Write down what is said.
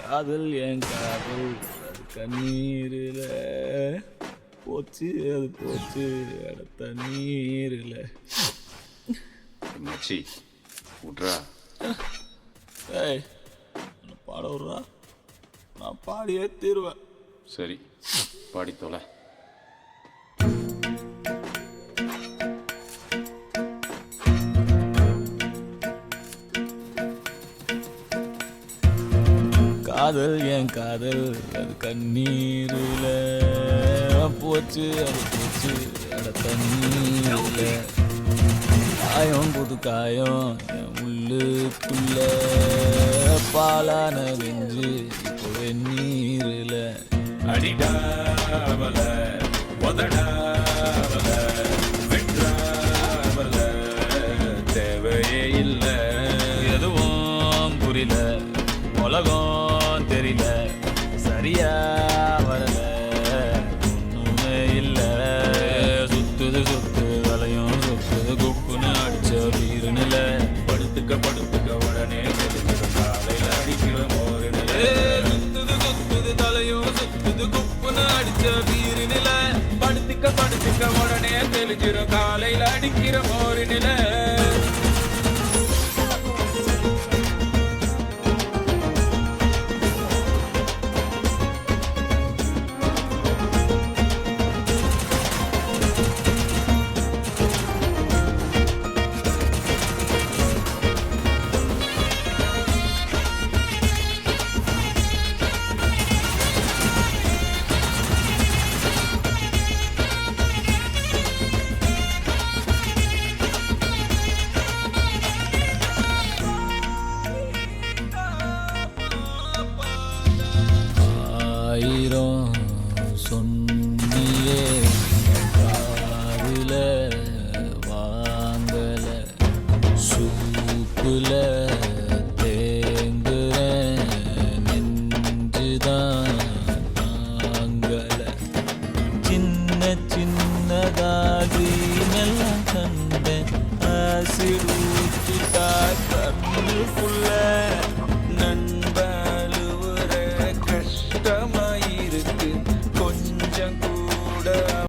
காதல் என் காதல் அது கண்ணீரில் போச்சு, அது போச்சு அட தண்ணீரில். மச்சி விட்றா. ஏய் என்னை பாட விட்றா, நான் பாடியே தீருவேன். சரி பாடி தொலை. காதல் என் காதல் அது கண்ணீரில் போச்சு, அது போச்சு அட தண்ணீரில். காயம் புது காயம் என் உள்ளுக்குள்ள பாலான வெஞ்சு இப்போ வெந்நீரில். அடிடாவல உதடாவல வெற்றாவல தேவையே இல்லை. எதுவும் புரியல, உலகம் தெரியல, சரியா வரல, ஒண்ணுமே இல்ல. சுத்துது சுத்து வலையும் சுத்துது குப்புன்னு அடிச்ச வீரனில. படுத்துக்க படுத்துக்க உடனே தெரிஞ்சிடும் காலையில் அடிக்கிற மோரு நிலை. சுத்துது சுத்துது தலையும் சுத்துது குப்புன்னு அடிச்ச வீரனில. படுத்துக்க படுத்துக்க உடனே தெளிஞ்சிடும் காலையில் அடிக்கிற மோரு நிலை. ஆயிரம் சொன்னியே காதுல வாங்கல, சூப்புல தேங்குறேன் நெஞ்சுதான் தாங்கல. சின்ன சின்னதாகி மெல்லாம் கண்டேன் ஆசிடு